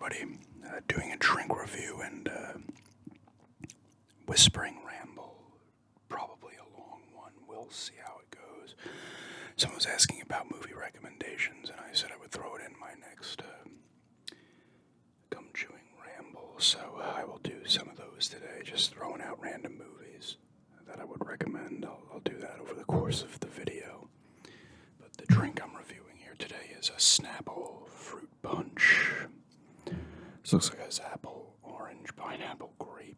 everybody. Doing a drink review and whispering ramble. Probably a long one. We'll see how it goes. Someone was asking about movie recommendations, and I said I would throw it in my next gum chewing ramble. So I will do some of those today, just throwing out random movies that I would recommend. I'll do that over the course of the video. But the drink I'm reviewing here today is a Snapple fruit punch. This looks like it has apple, orange, pineapple, grape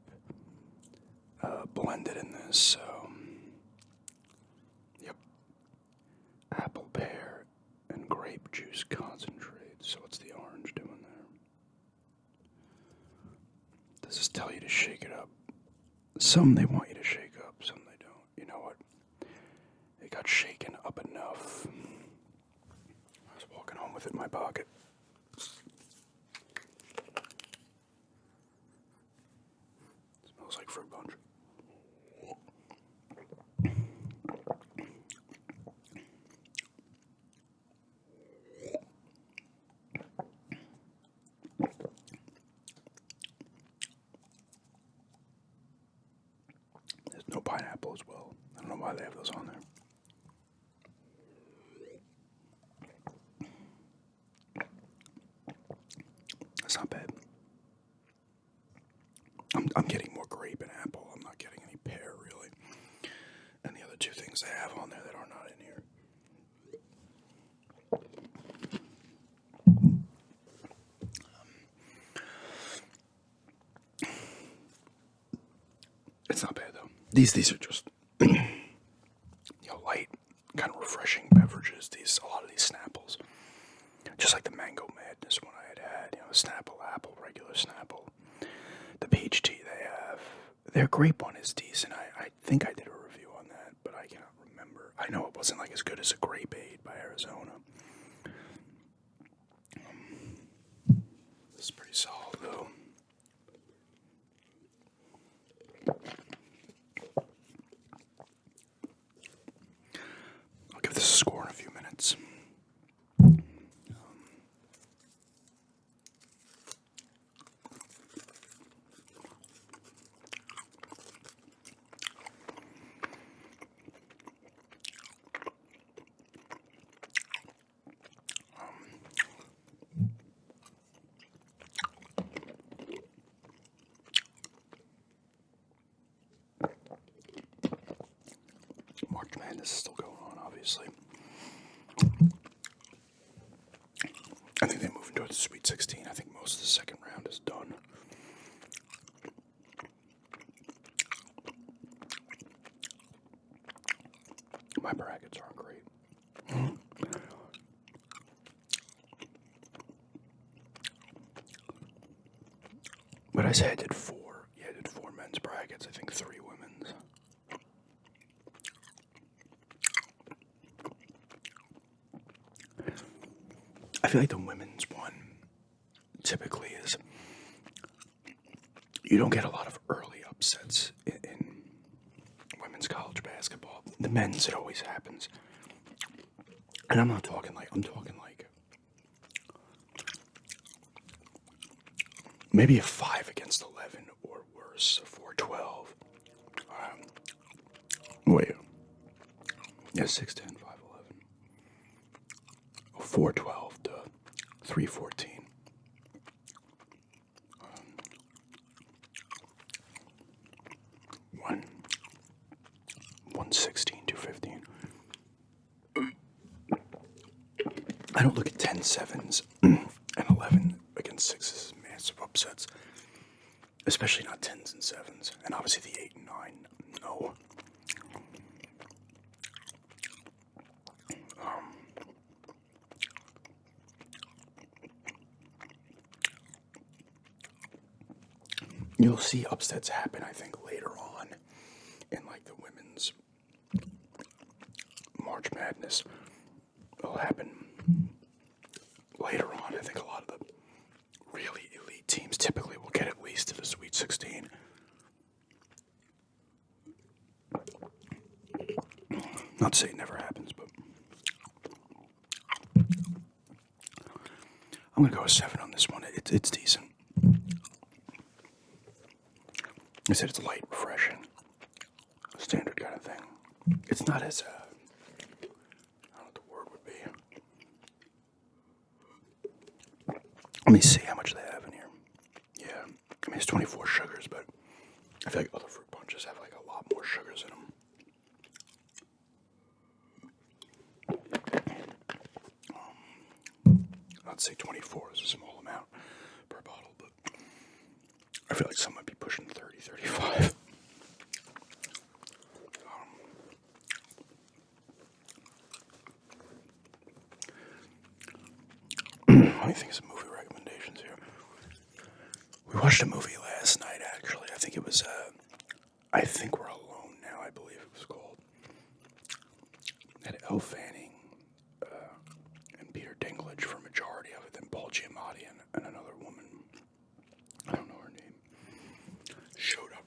blended in this. So, yep, apple, pear, and grape juice concentrate. So what's the orange doing there? Does this tell you to shake it up? Some they want you to shake up, some they don't. You know what? It got shaken up enough. I was walking home with it in my pocket. Smells like fruit punch. There's no pineapple as well. I don't know why they have those on there. That's not bad. I'm getting more grape and apple. I'm not getting any pear, really. And the other two things they have on there that are not in here. It's not bad, though. These are just, light, kind of refreshing beverages. A lot of these Snapples. Just like the Mango Madness one I had. Snapple, apple, regular Snapple. The peach tea they have. Their grape one is decent. I think I did a review on that, but I cannot remember. I know it wasn't like as good as a Grape Aid by Arizona. This is pretty solid, though. I'll give this a score in a few minutes. March Madness is still going on, obviously. I think they move into the Sweet 16. I think most of the second round is done. My brackets aren't great. But I say I did four. Yeah, I did 4 men's brackets. I think 3 women's. I feel like the women's one typically is you don't get a lot of early upsets in women's college basketball. The men's, it always happens. And I'm talking like maybe a 5 against 11 or worse, a 4-12. Wait. Yeah, 6-10, 5-11. 4-12 to 3-14. 1-16, 2-15. I don't look at 10-7s and 11 against 6s as massive upsets. Especially not 10s and 7s. And obviously the 8 and 9, no. You'll see upsets happen, I think, later on in like the women's March Madness. It'll happen later on. I think a lot of the really elite teams typically will get at least to the Sweet 16. Not to say it never happens, but I'm gonna go a 7 on this one. It's decent. I said it's light, refreshing, standard kind of thing. It's not as I don't know what the word would be. Let me see how much they have in here. Yeah, I mean it's 24 sugars, but I feel like other fruit punches have like a lot more sugars in them. I'd say 24 is a small amount per bottle, but I feel like some might be pushing 30, 35. Let me think of some movie recommendations here. We watched a movie last night, actually. I think it was, I Think We're Alone Now, I believe it was called. It had Elle Fanning and Peter Dinklage for a majority of it, then Paul Giamatti and another woman, I don't know her name, showed up.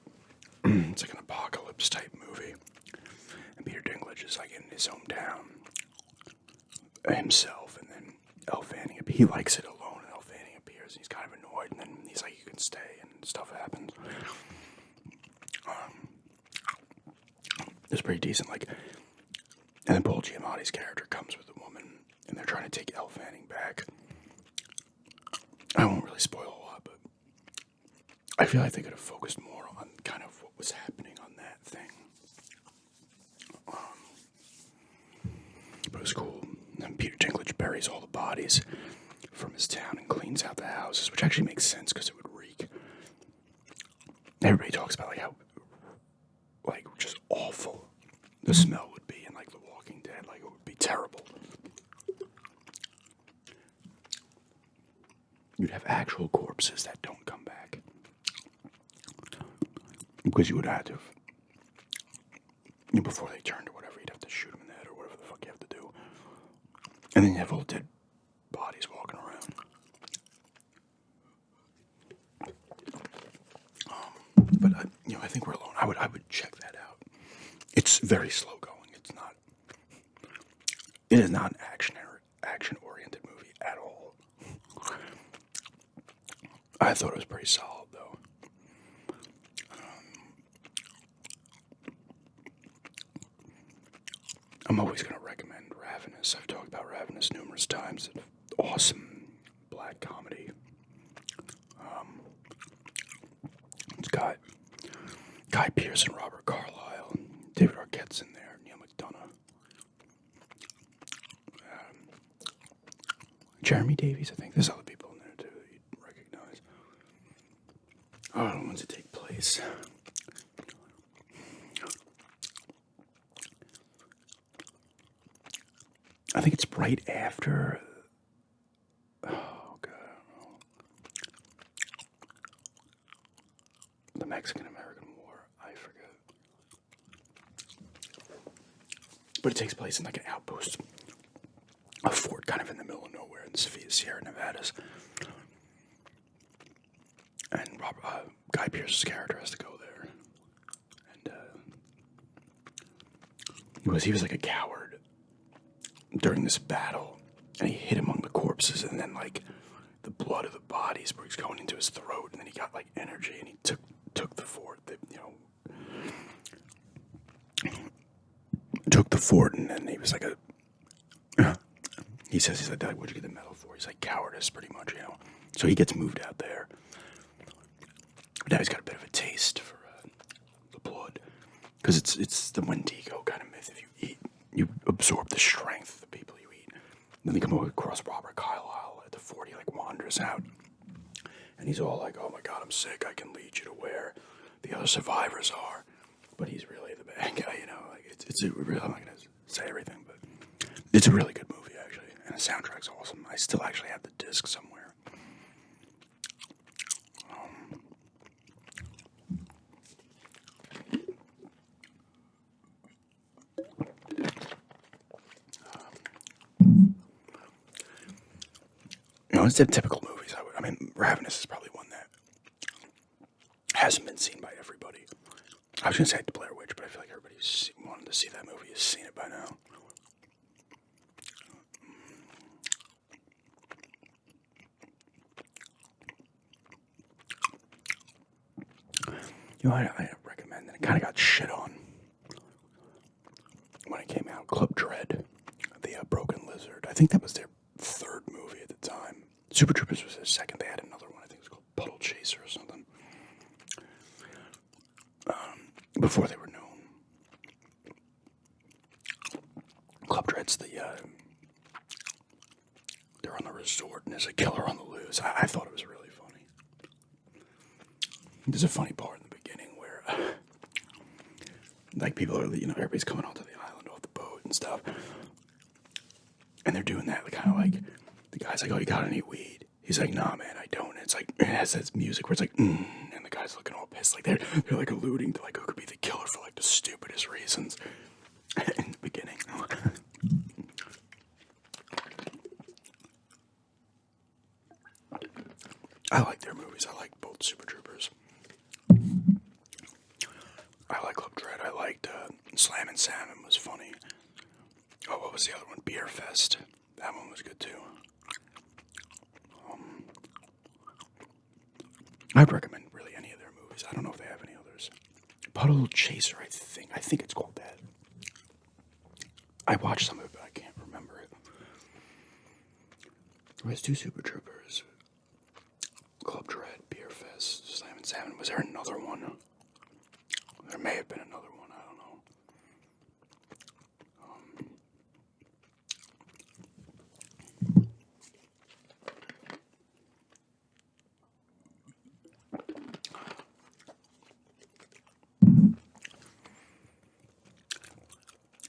It's like an apocalypse type movie. And Peter Dinklage is like in his hometown himself, and then Elle Fanning, he likes it alone, and Elle Fanning appears, and he's kind of annoyed, and then he's like, you can stay, and stuff happens. It's pretty decent, like, and then Paul Giamatti's character comes with a woman, and they're trying to take Elle Fanning back. I won't really spoil a lot, but I feel like they could have focused more on kind of what was happening on that thing. But it was cool. And Peter Dinklage buries all the bodies from his town and cleans out the houses, which actually makes sense because it would reek. Everybody talks about like how, like, just awful the smell would be in like The Walking Dead. Like, it would be terrible. You'd have actual corpses that don't come back because you would have to, before they turned or whatever, you'd have to shoot them in the head or whatever the fuck you have to do. And then you have all dead bodies walking around. But I think We're Alone. I would check that out. It's very slow going. It is not an action-oriented movie at all. I thought it was pretty solid, though. I'm always going to recommend Ravenous. I've talked about Ravenous numerous times. It's awesome black comedy. It's got Guy Pearce and Robert Carlyle, and David Arquette's in there, Neil McDonough. Jeremy Davies, I think. There's other people in there, too, that you'd recognize. I don't know when to take place. I think it's right after. Oh god, the Mexican-American War. I forget, but it takes place in like an outpost, a fort, kind of in the middle of nowhere in the Sierra Nevadas. And Guy Pearce's character has to go there, and he was like a coward during this battle, and he hid among the corpses, and then like the blood of the bodies where he's going into his throat, and then he got like energy, and he took the fort. Took the fort, and then he was like he says, what'd you get the medal for? He's like, cowardice, pretty much, So he gets moved out there. But now he's got a bit of a taste for the blood, because it's the Wendigo kind of myth. If you eat, you absorb the strength of the people you eat. Then they come across Robert Carlyle at the fort. He like wanders out, and he's all like, "Oh my God, I'm sick. I can lead you to where the other survivors are." But he's really the bad guy, Like it's a really, I'm not gonna say everything, but it's a really good movie actually, and the soundtrack's awesome. I still actually have the disc somewhere. It's the typical movies. I mean, Ravenous is probably one that hasn't been seen by everybody. I was going to say The Blair Witch, but I feel like everybody's wanted to see that movie has seen it by now. You know, I recommend, and it kind of got shit on when it came out. Club Dread, the Broken Lizard. I think that was their third movie at the time. Super Troopers was their second. They had another one. I think it was called Puddle Chaser or something. Before they were known. Club Dread's they're on the resort and there's a killer on the loose. I thought it was really funny. There's a funny part in the beginning where, like, people are, everybody's coming onto the island off the boat and stuff. And they're doing that, kind of like, the guy's like, oh, you got any weed? He's like, nah, man, I don't. And it's like, it has this music where it's like, and the guy's looking all pissed. Like, they're like alluding to, like, who could be the killer for, like, the stupidest reasons in the beginning. I like their movies. I like both Super Troopers. I like Club Dread. I liked Slam and Salmon was funny. Oh, what was the other one? Beer Fest. That one was good too. I'd recommend really any of their movies. I don't know if they have any others. Puddle Chaser, I think it's called that. I watched some of it, but I can't remember it. There was two Super Troopers. Club Dread, Beer Fest, Slam and Salmon. Was there another one? There may have been another one. I don't know.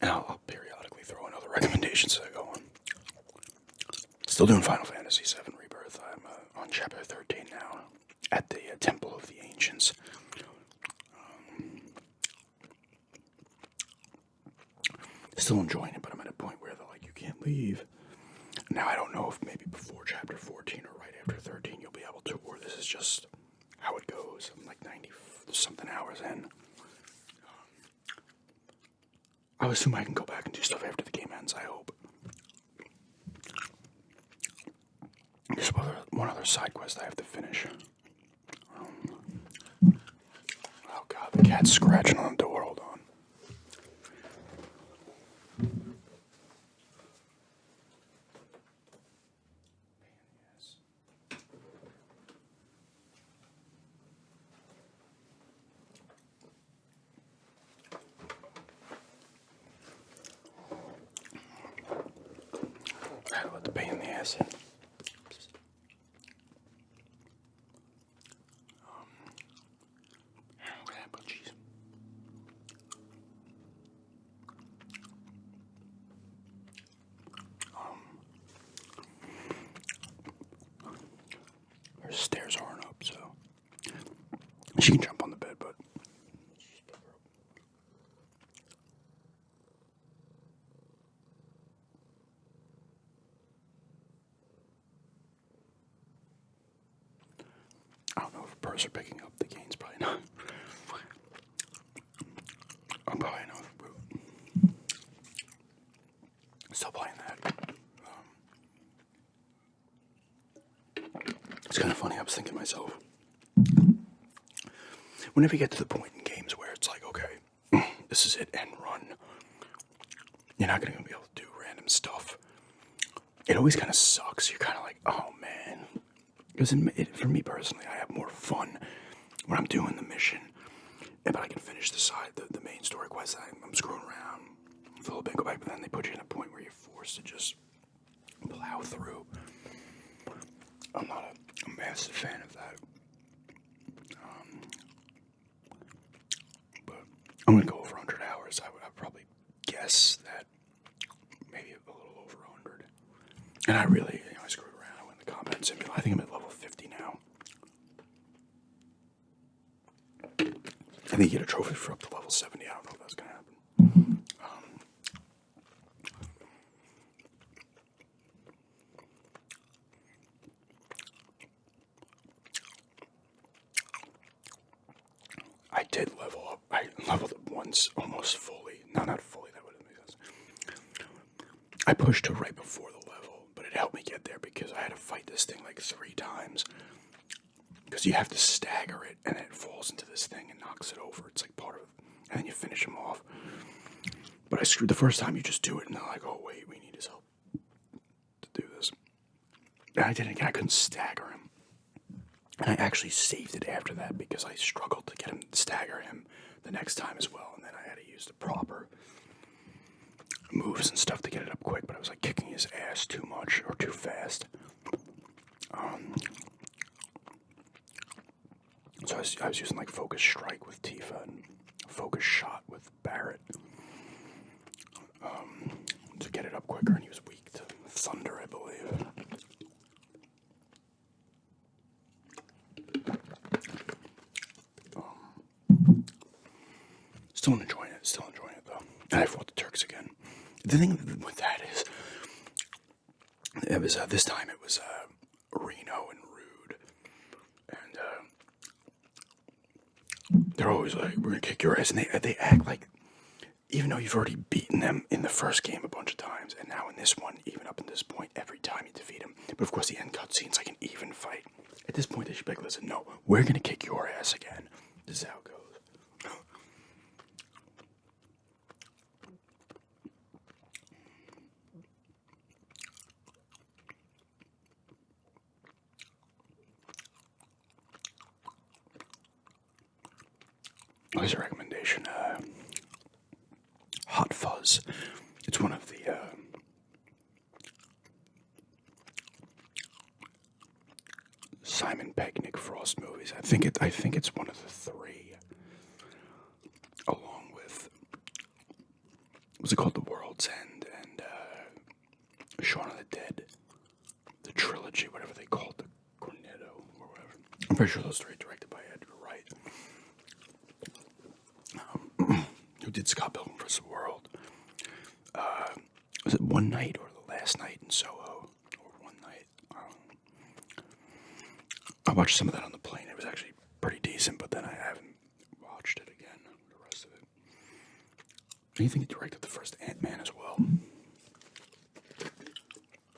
And I'll periodically throw in other recommendations as I go on. Still doing Final Fantasy VII Rebirth. I'm on chapter 13 now, at the Temple of the Ancients. Still enjoying it, but I'm at a point where they're like, you can't leave. Now I don't know if maybe before chapter 14 or right after 13 you'll be able to, or this is just how it goes. I'm like 90 something hours in. I assume I can go back and do stuff after the game ends, I hope. There's one other side quest I have to finish. Oh god, the cat's scratching on the door. Hold on. I had to let the pain in the ass in. Her stairs aren't up, so she can jump on the bed, but I don't know if birds are picking up the gains. Probably not. I'm probably not. Still playing that. It's kind of funny. I was thinking to myself, whenever you get to the point in games where it's like, okay, this is it, end run, you're not going to be able to do random stuff. It always kind of sucks. You're kind of like, oh man. Because for me personally, I have more fun when I'm doing the mission, but I can finish the main story quest. I'm screwing around for a little bit, go back, but then they put you in a point where you're forced to just plow through. I'm not a massive fan of that. But I'm going to go over 100 hours. I would probably guess that maybe a little over 100. And I really, I screwed around. I went in the combat simulator. I think I'm at level 50 now. I think you get a trophy for up to level 70. I don't know if that's going to happen. I did level up. I leveled up once, almost fully. No, not fully. That wouldn't make sense. I pushed to right before the level, but it helped me get there because I had to fight this thing like 3 times. because you have to stagger it, and it falls into this thing and knocks it over. It's like part of it, and then you finish him off. But I screwed the first time. You just do it, and they're like, "Oh wait, we need his help to do this." And I did it again. I couldn't stagger him, and I actually saved it after that because I struggled to get him to stagger him the next time as well, and then I had to use the proper moves and stuff to get it up quick. But I was like kicking his ass too much or too fast. So I was using like focus strike with Tifa and focus shot with Barrett to get it up quicker, and he was weak to thunder, I believe. Still enjoying it though. And I fought the Turks again. The thing with that is, it was this time it was Reno and Rude, and they're always like, "We're gonna kick your ass," and they act like, even though you've already beaten them in the first game a bunch of times, and now in this one, even up to this point, every time you defeat them. But of course, the end cutscene's like an even fight. At this point, they should be like, "Listen, no, we're gonna kick your ass again. This is how it goes." Here's a recommendation. Hot Fuzz. It's one of the Simon Pegg, Nick Frost movies. I think it's one of the three, along with, what's it called, The World's End and Shaun of the Dead, the trilogy, whatever they called, the Cornetto or whatever. I'm pretty sure those three are directed by Edgar Wright. Who did Scott Pilgrim vs. the World? Was it One Night or The Last Night in Soho? Or One Night? I watched some of that on the plane. It was actually pretty decent, but then I haven't watched it again, the rest of it. Do you think he directed the first Ant-Man as well?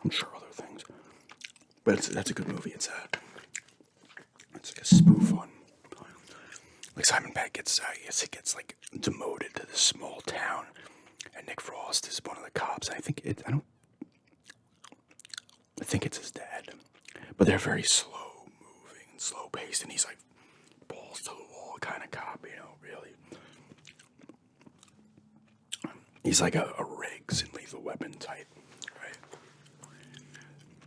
I'm sure other things. But that's a good movie. It's like a spoof on, like, Simon Pegg gets like demoted to this small town, and Nick Frost is one of the cops. I think it's his dad, but they're very slow moving and slow paced, and he's like balls to the wall kind of cop, really. He's like a Riggs in Lethal Weapon type, right?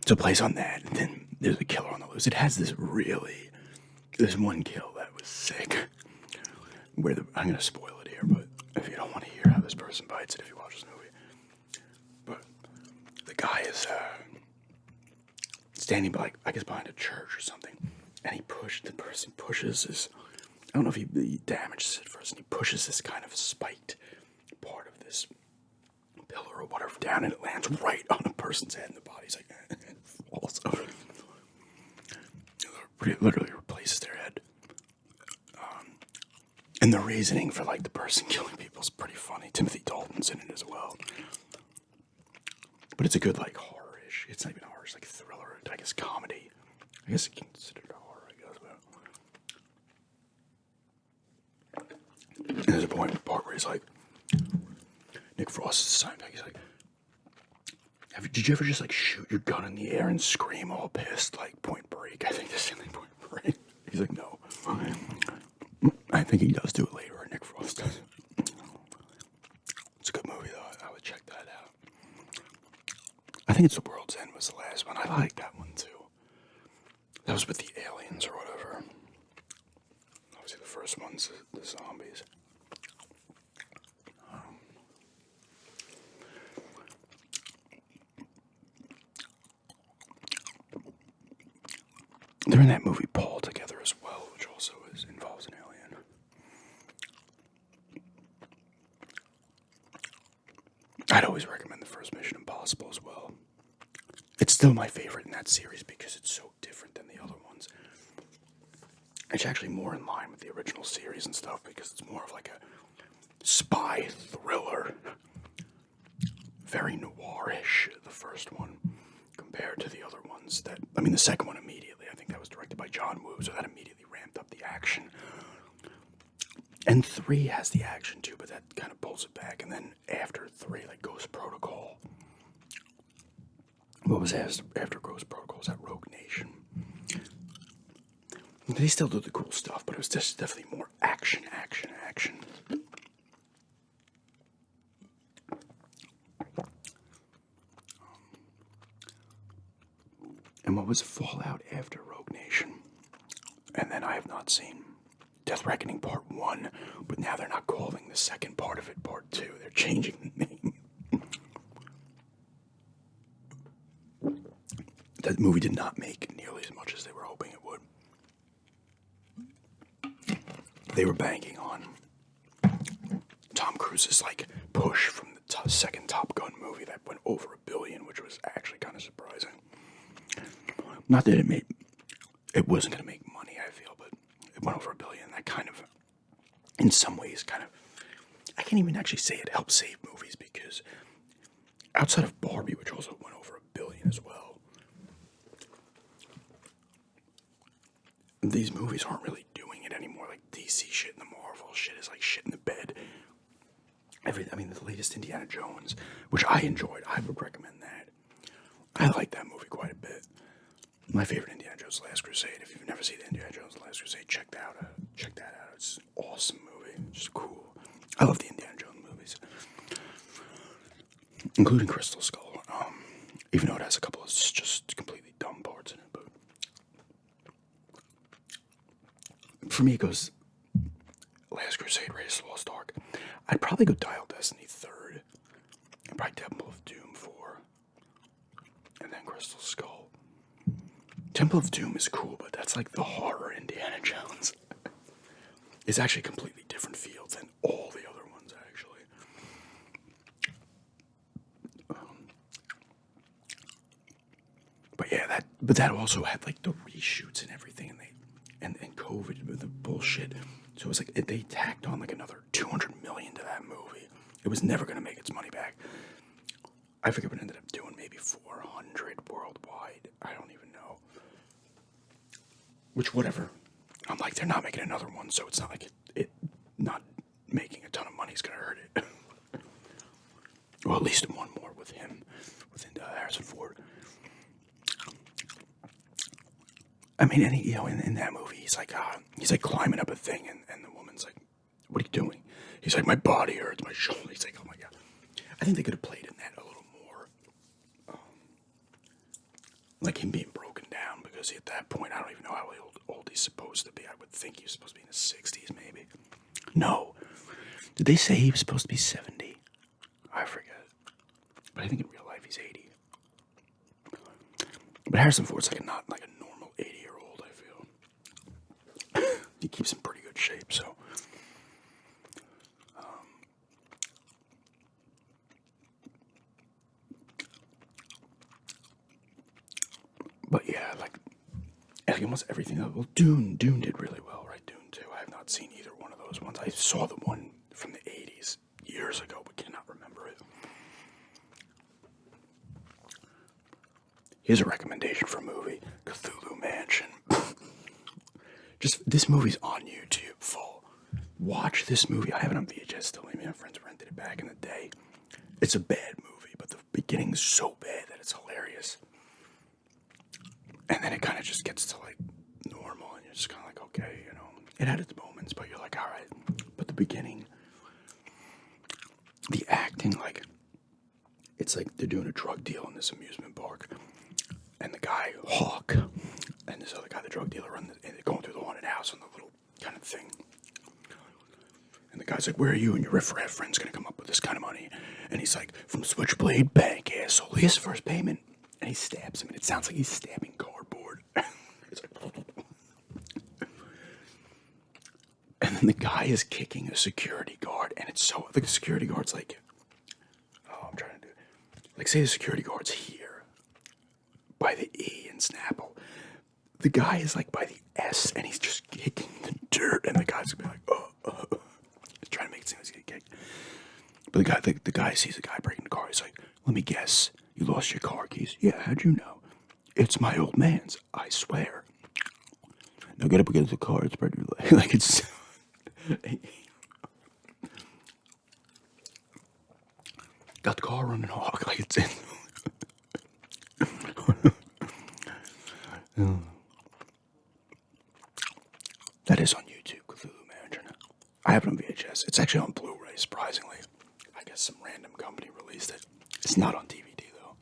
So it plays on that, and then there's a killer on the loose. It has this one kill that was sick. I'm going to spoil it here, but if you don't want to hear how this person bites it, if you watch this movie. But the guy is standing by, I guess, behind a church or something, and the person pushes this, I don't know if he damages it first, and he pushes this kind of spiked part of this pillar or whatever down, and it lands right on a person's head, and the body's like, it falls over. It literally replaces their head. And the reasoning for, like, the person killing people is pretty funny. Timothy Dalton's in it as well. But it's a good, like, horror-ish. It's not even horror, it's like thriller, I guess comedy. I guess it's considered a horror, I guess. But and there's a part where he's like, Nick Frost is Simon Pegg, he's like, did you ever just, like, shoot your gun in the air and scream all pissed, like Point Break? I think this is like Point Break. He's like, no. I think he does do it later, or Nick Frost does. It's a good movie, though. I would check that out. I think it's The World's End was the last one. I like that one, too. That was with the aliens or whatever. Obviously, the first one's the zombies. They're in that movie Paul together as well, which also involves an alien. I'd always recommend the first Mission Impossible as well. It's still my favorite in that series because it's so different than the other ones. It's actually more in line with the original series and stuff because it's more of like a spy thriller. Very noirish, the first one, compared to the other ones the second one immediately. I think that was directed directed by John Woo, so that immediately ramped up the action. And 3 has the action too, but that kind of pulls it back. And then after 3, like Ghost Protocol. What was after Ghost Protocol? Was that Rogue Nation? They still do the cool stuff, but it was just definitely more action. And what was Fallout after Rogue Nation? And then I have not seen Death Reckoning Part 1, but now they're not calling the second part of it Part 2. They're changing the name. That movie did not make nearly as much as they were hoping it would. They were banking on Tom Cruise's like push from the second Top Gun movie that went over $1 billion, which was actually kind of surprising. Not that it wasn't going to make money, I feel, but it went over $1 billion. That kind of, in some ways, I can't even actually say it helped save movies, because outside of Barbie, which also went over $1 billion as well, these movies aren't really doing it anymore. Like DC shit and the Marvel shit is like shit in the bed. The latest Indiana Jones, which I enjoyed, I would recommend that. I like that movie quite a bit. My favorite Indiana Jones: Last Crusade. If you've never seen Indiana Jones: Last Crusade, check that out. It's an awesome movie. It's just cool. I love the Indiana Jones movies, including Crystal Skull. Even though it has a couple of just completely dumb parts in it, but for me, it goes Last Crusade, Raiders of the Lost Ark. I'd probably go Dial Destiny 3rd, and probably Temple of Doom 4, and then Crystal Skull. Temple of Doom is cool, but that's like the horror Indiana Jones. It's actually a completely different feel than all the other ones, actually. But yeah, that also had like the reshoots and everything, and COVID with the bullshit. So it was like they tacked on like another $200 million to that movie. It was never going to make its money back. I forget what it ended up doing, maybe 400 worldwide. I don't even know. Which, whatever. I'm like, they're not making another one, so it's not like it not making a ton of money is going to hurt it. Well, at least one more with him, with Harrison Ford. I mean, and he, in that movie, he's like climbing up a thing, and the woman's like, "What are you doing?" He's like, "My body hurts, my shoulder." He's like, "Oh my god." I think they could have played in that a little more, like him being broken down, because at that point, I don't even know how old he's supposed to be. I would think he's supposed to be in his 60s, maybe. No, did they say he was supposed to be 70? I forget, but I think in real life he's 80. But Harrison Ford's not like a normal 80-year-old, I feel. He keeps in pretty good shape, so. But yeah, like almost everything. Well, Dune did really well, right? Dune 2. I have not seen either one of those ones. I saw the one from the 80s years ago, but cannot remember it. Here's a recommendation for a movie: Cthulhu Mansion. This movie's on YouTube, full. Watch this movie. I have it on VHS still. Maybe my friends rented it back in the day. It's a bad movie, but the beginning's so bad that it's hilarious. And then it kind of just gets to like normal, and you're just kind of like, okay, it had its moments, but you're like, all right. But the beginning, the acting, like, it's like they're doing a drug deal in this amusement park, and the guy Hawk and this other guy, the drug dealer, and they're going through the haunted house on the little kind of thing. And the guy's like, "Where are you and your riffraff friends gonna come up with this kind of money?" And he's like, "From Switchblade Bank, asshole. Here's the first payment." And he stabs him, and it sounds like he's stabbing cardboard. It's like, and then the guy is kicking a security guard, and it's so, the security guard's like, I'm trying to do, like, say the security guard's here, by the E in Snapple. The guy is like by the S, and he's just kicking the dirt, and the guy's gonna be like, he's trying to make it seem like he's getting kicked. But the guy sees the guy breaking the car. He's like, "Let me guess, you lost your car keys?" "Yeah, how'd you know?" "It's my old man's, I swear." So get up against the car and spread your leg. Like it's. Got the car running hog like it's in. That is on YouTube, Cthulhu Mansion. I have it on VHS. It's actually on Blu-ray, surprisingly. I guess some random company released it. It's not on DVD though.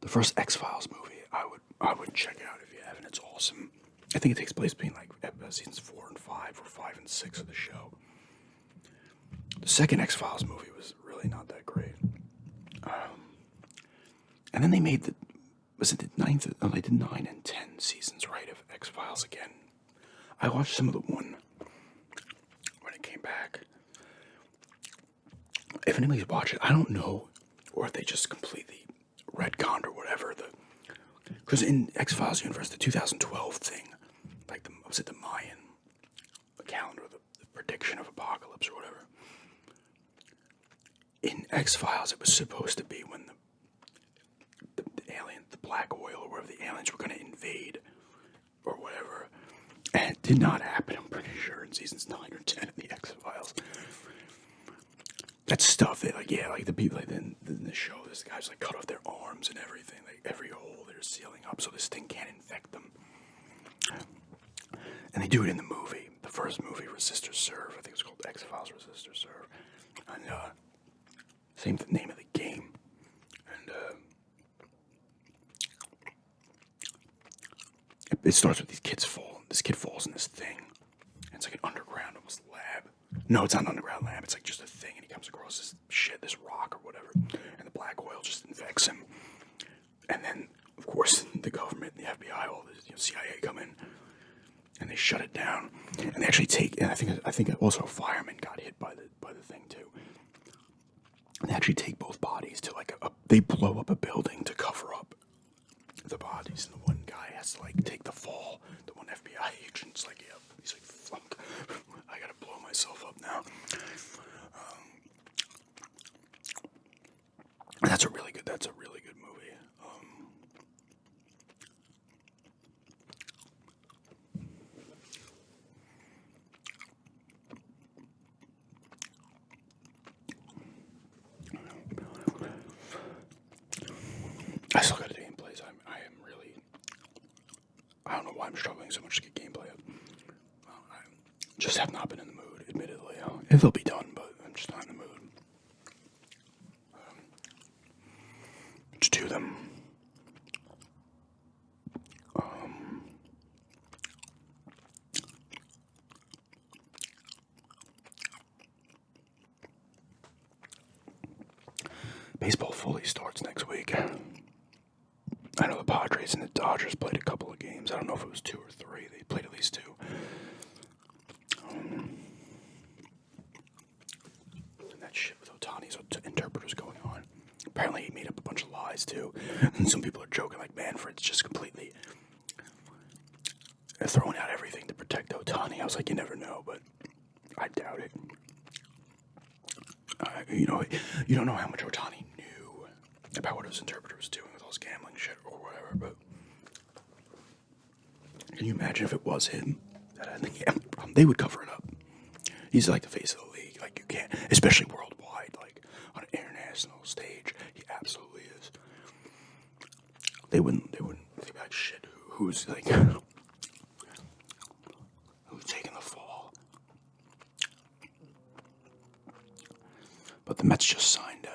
The first X-Files movie, I would check out if you haven't. It's awesome. I think it takes place between like seasons 4 and 5 or 5 and 6 of the show. The second X-Files movie was really not that great. And then they made was it the 9th? Oh, they did 9 and 10 seasons, right, of X-Files again. I watched some of the one when it came back. If anybody's watching, I don't know, or if they just completely retconned or whatever. Because in X-Files universe, the 2012 thing, like was it the Mayan calendar, the prediction of apocalypse or whatever. In X-Files, it was supposed to be when the alien, the black oil, or whatever, the aliens were going to invade or whatever. And it did not happen, I'm pretty sure, in seasons 9 or 10 of the X-Files. That stuff, they like the people like in the show, this guy's like cut off their arms and everything, like every hole they're sealing up so this thing can't infect them. And they do it in the movie. The first movie, Resist or Serve. I think it was called X-Files Resist or Serve. And same the name of the game. And it starts with these kids fall. This kid falls in this thing. And it's like an underground almost lab. No, it's not an underground lab. It's like just a thing. And he comes across this shit, this rock or whatever. And the black oil just infects him. And then, of course, the government and the FBI, all the CIA come in. And they shut it down. And they actually take, and I think also a fireman got hit by the thing too. And they actually take both bodies to like they blow up a building to cover up the bodies. And the one guy has to like take the fall. The one FBI agent's like, yep. He's like, fuck, I gotta blow myself up now. And that's a really good movie. I still got gameplays. I am really. I don't know why I'm struggling so much to get gameplay up. I just have not been in the mood, admittedly. It'll be done, but I'm just not in the mood. Let's do them. Baseball fully starts next week. I know the Padres and the Dodgers played a couple of games. I don't know if it was 2 or 3. They played at least 2. And that shit with Ohtani's interpreters going on. Apparently he made up a bunch of lies too. And some people are joking like Manfred's just completely throwing out everything to protect Ohtani. I was like, you never know, but I doubt it. You don't know how much Ohtani knew about what his interpreter was doing with all his gambling shit or whatever, but can you imagine if it was him that had the gambling problem? They would cover it up. He's like the face of the league. Like, you can't, especially worldwide, like on an international stage, he absolutely is. They wouldn't think about shit. Who's like, who's taking the fall? But the Mets just signed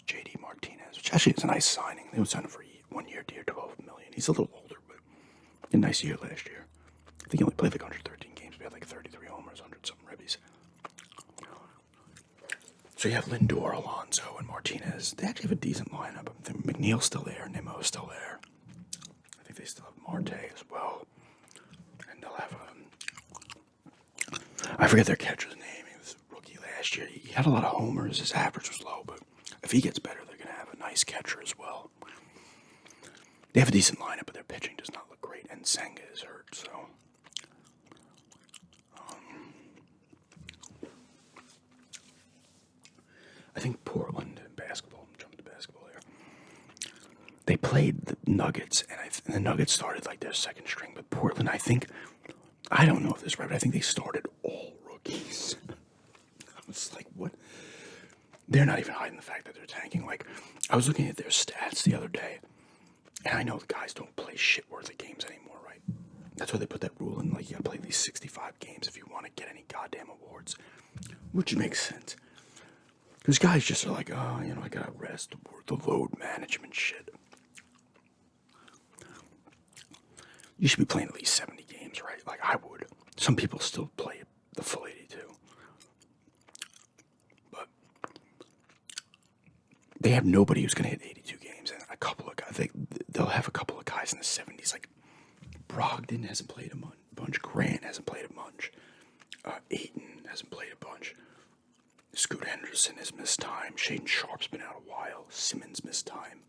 J.D. Martinez, which actually is a nice signing. They would sign him for 1 year, deal, $12 million. He's a little older, but a nice year last year. I think he only played like 113 games, but he had like 33 homers, 100-something ribbies. So you have Lindor, Alonso, and Martinez. They actually have a decent lineup. I think McNeil's still there, Nimmo's still there. I think they still have Marte as well. And they'll have I forget their catcher's name. He was a rookie last year. He had a lot of homers. His average was low, but if he gets better, they're going to have a nice catcher as well. They have a decent lineup, but their pitching does not look great, and Senga is hurt, so. I think Portland in basketball, I'm jumping to basketball here. they played the Nuggets, and the Nuggets started like their second string. But Portland, I don't know if this is right, but I think they started all rookies. I was like, what? They're not even hiding the fact that they're tanking. Like, I was looking at their stats the other day, and I know the guys don't play shit-worthy games anymore, right? That's why they put that rule in, like, you gotta play these 65 games if you want to get any goddamn awards. Which makes sense. Because guys just are like, oh, I gotta rest, the load management shit. You should be playing at least 70 games, right? Like, I would. Some people still play the full 82. But they have nobody who's gonna hit 82 games, and a couple of guys, they'll have a couple of guys in the 70s, like Brogdon hasn't played a bunch, Grant hasn't played a bunch, Ayton hasn't played a bunch, Scoot Henderson has missed time, Shaden Sharp's been out a while, Simmons missed time.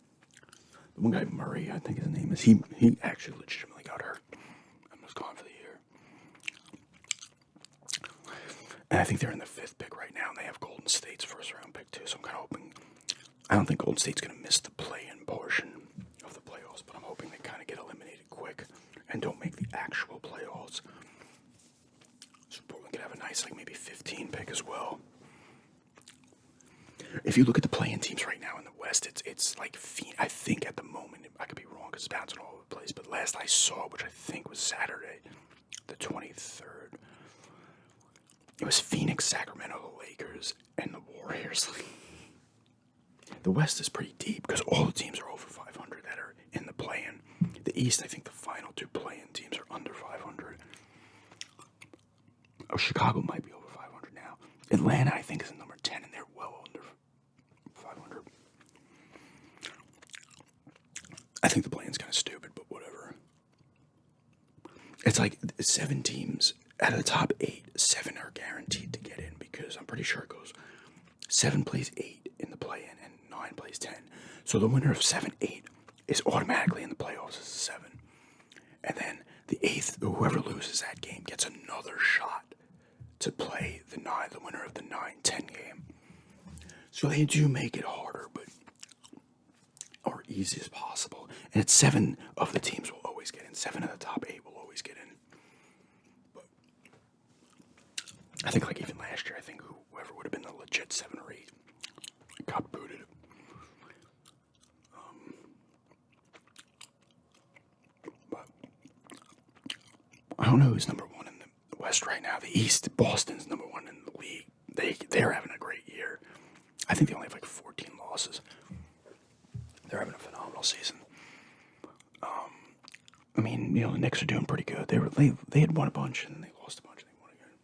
The one guy, Murray, I think his name is, he actually legitimately got hurt and was gone for the year. And I think they're in the 5th pick right now, and they have Golden State's first round pick too, so I'm kind of hoping, I don't think Golden State's going to miss the play-in portion of the playoffs, but I'm hoping they kind of get eliminated quick and don't make the actual playoffs. So Portland could have a nice, like, maybe 15 pick as well. If you look at the play-in teams right now in the West, it's like, I think at the moment, I could be wrong because it's bouncing all over the place, but last I saw, which I think was Saturday, the 23rd, it was Phoenix, Sacramento, the Lakers, and the Warriors. The West is pretty deep because all the teams are over 500 that are in the play-in. The East, I think the final 2 play-in teams are under 500. Oh, Chicago might be over 500 now. Atlanta, I think, is number 10, and they're well under 500. I think the play-in's kind of stupid, but whatever. It's like 7 teams out of the top 8, 7 are guaranteed to get in because I'm pretty sure it goes 7 plays 8 in the play-in and 9 plays 10. So the winner of 7-8 is automatically in the playoffs as a 7. And then the 8th, whoever loses that game, gets another shot to play the winner of the 9-10 game. So they do make it harder, but or easy as possible. And it's 7 of the teams will always get in. 7 of the top 8 will always get in. But I think, like, even last year, I think whoever would have been the legit 7 or 8 got booted. But I don't know who's number 1 in the West right now. The East, Boston's number 1 in the league. They're having a great year. I think they only have like 14 losses. They're having a phenomenal season. I mean, the Knicks are doing pretty good. They had won a bunch and then they lost a bunch and they won again.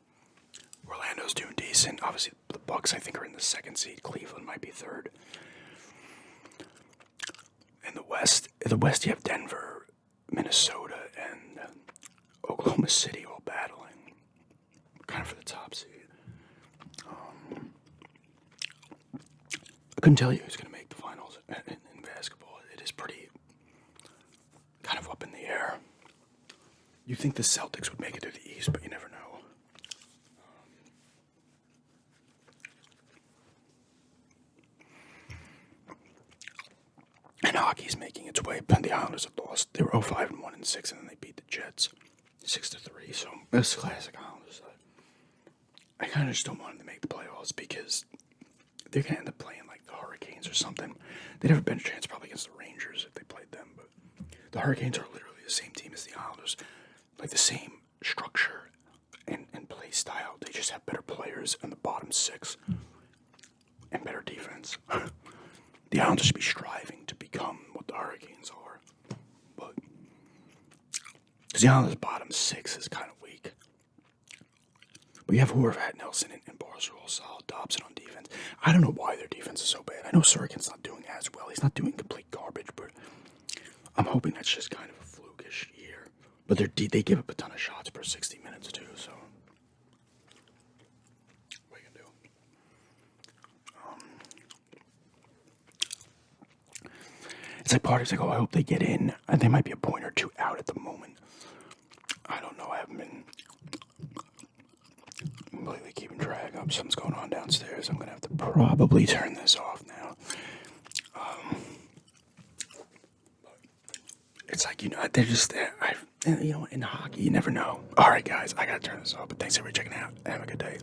Orlando's doing decent. Obviously, the Bucks, I think, are in the 2nd seed. Cleveland might be 3rd. In the West, you have Denver, Minnesota, and Oklahoma City all battling, kind of for the top seed. I couldn't tell you who's going to make the finals in basketball. It is pretty kind of up in the air. You think the Celtics would make it to the East, but you never know. And hockey's making its way. But the Islanders have lost. They were 0-5-1-6, and then they beat the Jets 6-3. So it's classic Islanders. I kind of just don't want them to make the playoffs because they're going to end up playing like the Hurricanes or something. They'd have a better chance probably against the Rangers if they played them. But the Hurricanes are literally the same team as the Islanders. Like the same structure and play style. They just have better players in the bottom 6 and better defense. The Islanders should be striving to become what the Hurricanes are. But because the Islanders' bottom 6 is kind of weak. But you have Horvat, Nelson, and Barzal, solid. Dobson on defense. I don't know why their defense is so bad. I know Sorokin's not doing as well. He's not doing complete garbage, but I'm hoping that's just kind of a flukish year. But they give up a ton of shots per 60 minutes too, so what are you gonna do? It's like part of it's like, oh, I hope they get in. And they might be a point or 2 out at the moment. I don't know. I haven't been completely keeping track of something's going on downstairs. I'm gonna have to probably turn this off now. It's like, they're just, in hockey, you never know. All right, guys, I gotta turn this off, but thanks for checking out. Have a good day.